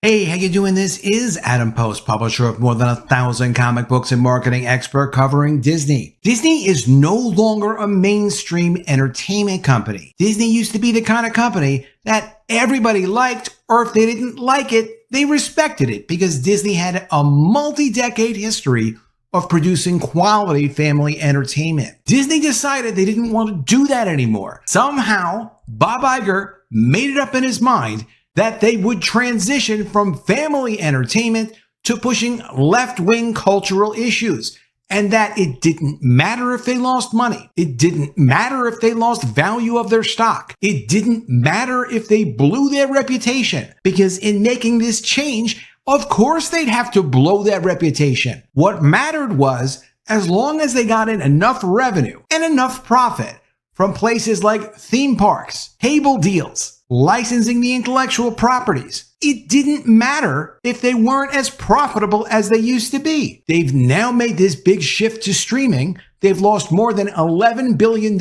Hey, how you doing? This is Adam Post, publisher of more than 1,000 comic books and marketing expert covering Disney. Disney is no longer a mainstream entertainment company. Disney used to be the kind of company that everybody liked, or if they didn't like it, they respected it because Disney had a multi-decade history of producing quality family entertainment. Disney decided they didn't want to do that anymore. Somehow, Bob Iger made it up in his mind that they would transition from family entertainment to pushing left-wing cultural issues, and that it didn't matter if they lost money. It didn't matter if they lost value of their stock. It didn't matter if they blew their reputation, because in making this change, of course they'd have to blow their reputation. What mattered was, as long as they got in enough revenue and enough profit from places like theme parks, cable deals, licensing the intellectual properties, it didn't matter if they weren't as profitable as they used to be. They've now made this big shift to streaming. They've lost more than $11 billion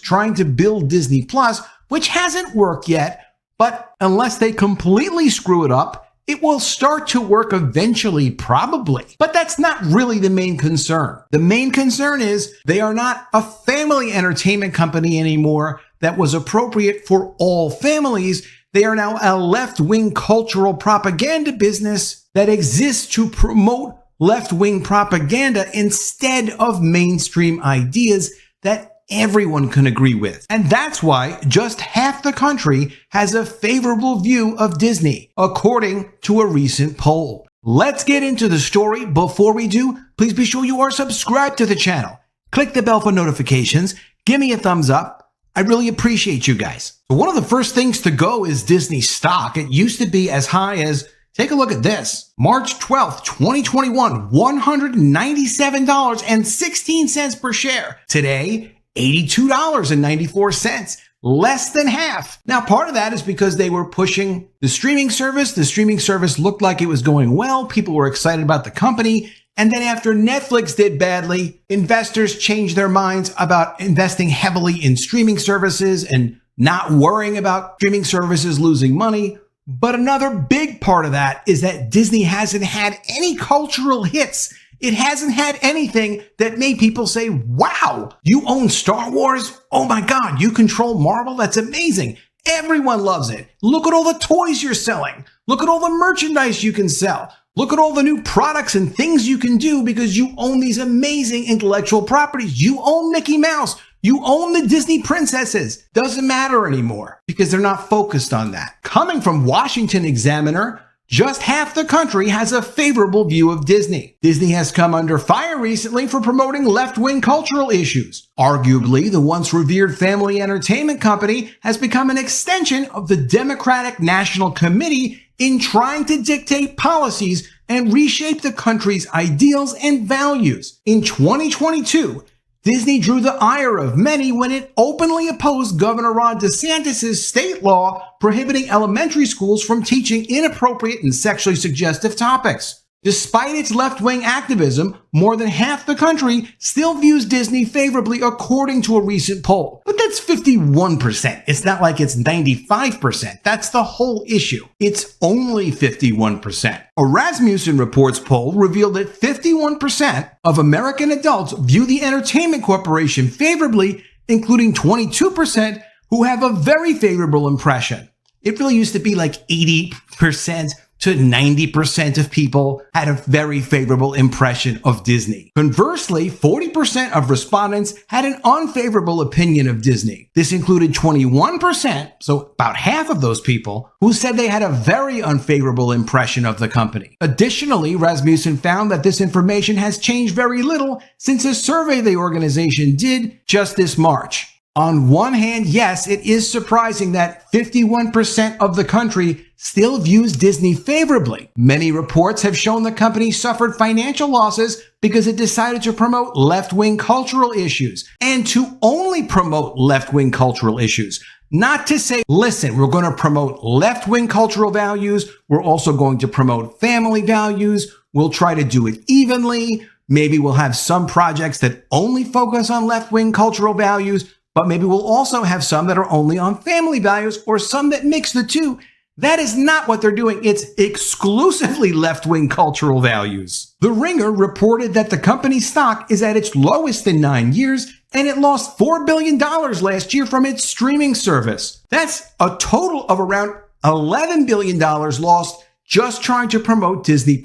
trying to build Disney Plus, which hasn't worked yet, but unless they completely screw it up, it will start to work eventually, probably. But that's not really the main concern. The main concern is they are not a family entertainment company anymore that was appropriate for all families. They are now a left-wing cultural propaganda business that exists to promote left-wing propaganda instead of mainstream ideas that everyone can agree with. And that's why just half the country has a favorable view of Disney, according to a recent poll. Let's get into the story. Before we do, please be sure you are subscribed to the channel. Click the bell for notifications. Give me a thumbs up. I really appreciate you guys. So one of the first things to go is Disney stock. It used to be as high as, take a look at this, March 12th, 2021, $197.16 per share. Today, $82.94, less than half. Now, part of that is because they were pushing the streaming service. The streaming service looked like it was going well. People were excited about the company. And then after Netflix did badly, investors changed their minds about investing heavily in streaming services and not worrying about streaming services losing money. But another big part of that is that Disney hasn't had any cultural hits. It hasn't had anything that made people say, wow, you own Star Wars? Oh my God, you control Marvel? That's amazing. Everyone loves it. Look at all the toys you're selling. Look at all the merchandise you can sell. Look at all the new products and things you can do because you own these amazing intellectual properties. You own Mickey Mouse. You own the Disney princesses. Doesn't matter anymore because they're not focused on that. Coming from Washington Examiner, just half the country has a favorable view of Disney. Disney has come under fire recently for promoting left-wing cultural issues. Arguably, the once revered family entertainment company has become an extension of the Democratic National Committee in trying to dictate policies and reshape the country's ideals and values. In 2022, Disney drew the ire of many when it openly opposed Governor Ron DeSantis' state law prohibiting elementary schools from teaching inappropriate and sexually suggestive topics. Despite its left-wing activism, more than half the country still views Disney favorably according to a recent poll. But that's 51%. It's not like it's 95%. That's the whole issue. It's only 51%. A Rasmussen Reports poll revealed that 51% of American adults view the entertainment corporation favorably, including 22% who have a very favorable impression. It really used to be like 80% to 90% of people had a very favorable impression of Disney. Conversely, 40% of respondents had an unfavorable opinion of Disney. This included 21%, so about half of those people, who said they had a very unfavorable impression of the company. Additionally, Rasmussen found that this information has changed very little since a survey the organization did just this March. On one hand, yes, it is surprising that 51% of the country still views Disney favorably. Many reports have shown the company suffered financial losses because it decided to promote left-wing cultural issues, and to only promote left-wing cultural issues. Not to say, listen, we're going to promote left-wing cultural values. We're also going to promote family values. We'll try to do it evenly. Maybe we'll have some projects that only focus on left-wing cultural values, but maybe we'll also have some that are only on family values or some that mix the two. That is not what they're doing. It's exclusively left-wing cultural values. The Ringer reported that the company's stock is at its lowest in 9 years, and it lost $4 billion last year from its streaming service. That's a total of around $11 billion lost just trying to promote Disney+.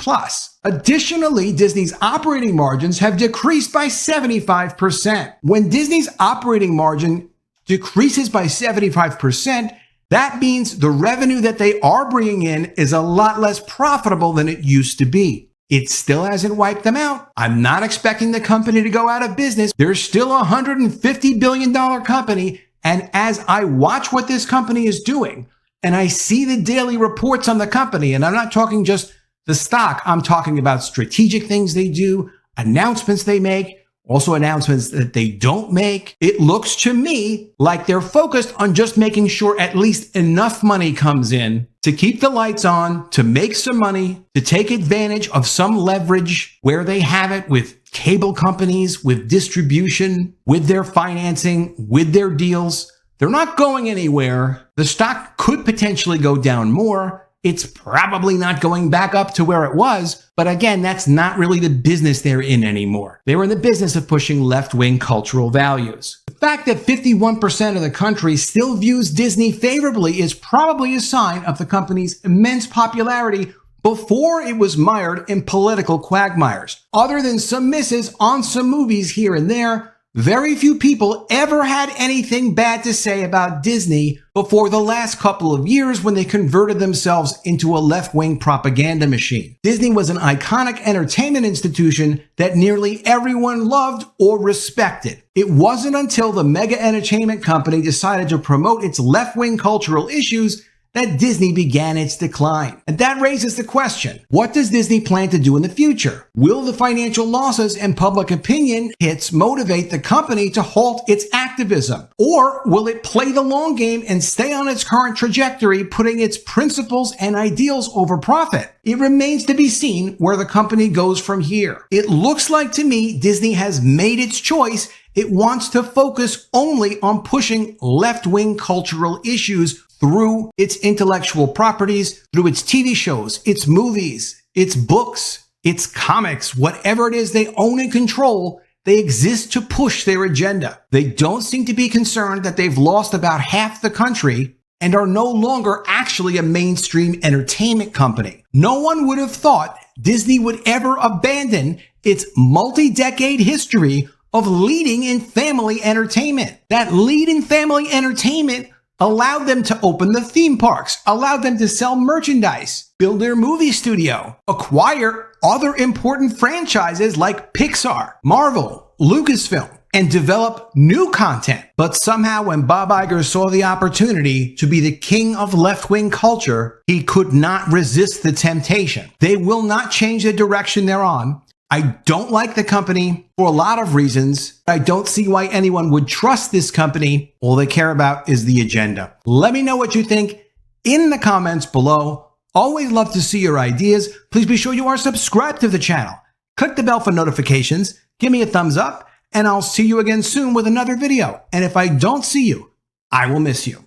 Additionally, Disney's operating margins have decreased by 75%. When Disney's operating margin decreases by 75%, that means the revenue that they are bringing in is a lot less profitable than it used to be. It still hasn't wiped them out. I'm not expecting the company to go out of business. They're still a $150 billion company. And as I watch what this company is doing, and I see the daily reports on the company, and I'm not talking just the stock, I'm talking about strategic things they do, announcements they make, also announcements that they don't make. It looks to me like they're focused on just making sure at least enough money comes in to keep the lights on, to make some money, to take advantage of some leverage where they have it with cable companies, with distribution, with their financing, with their deals. They're not going anywhere. The stock could potentially go down more. It's probably not going back up to where it was. But again, that's not really the business they're in anymore. They were in the business of pushing left-wing cultural values. The fact that 51% of the country still views Disney favorably is probably a sign of the company's immense popularity before it was mired in political quagmires. Other than some misses on some movies here and there, very few people ever had anything bad to say about Disney before the last couple of years when they converted themselves into a left-wing propaganda machine. Disney was an iconic entertainment institution that nearly everyone loved or respected. It wasn't until the mega entertainment company decided to promote its left-wing cultural issues that Disney began its decline. And that raises the question, what does Disney plan to do in the future? Will the financial losses and public opinion hits motivate the company to halt its activism? Or will it play the long game and stay on its current trajectory, putting its principles and ideals over profit? It remains to be seen where the company goes from here. It looks like to me Disney has made its choice. It wants to focus only on pushing left-wing cultural issues through its intellectual properties, through its TV shows, its movies, its books, its comics, whatever it is they own and control, they exist to push their agenda. They don't seem to be concerned that they've lost about half the country and are no longer actually a mainstream entertainment company. No one would have thought Disney would ever abandon its multi-decade history of leading in family entertainment. That lead in family entertainment allowed them to open the theme parks, allowed them to sell merchandise, build their movie studio, acquire other important franchises like Pixar, Marvel, Lucasfilm, and develop new content. But somehow when Bob Iger saw the opportunity to be the king of left-wing culture, he could not resist the temptation. They will not change the direction they're on. I don't like the company for a lot of reasons. I don't see why anyone would trust this company. All they care about is the agenda. Let me know what you think in the comments below. Always love to see your ideas. Please be sure you are subscribed to the channel. Click the bell for notifications. Give me a thumbs up, and I'll see you again soon with another video. And if I don't see you, I will miss you.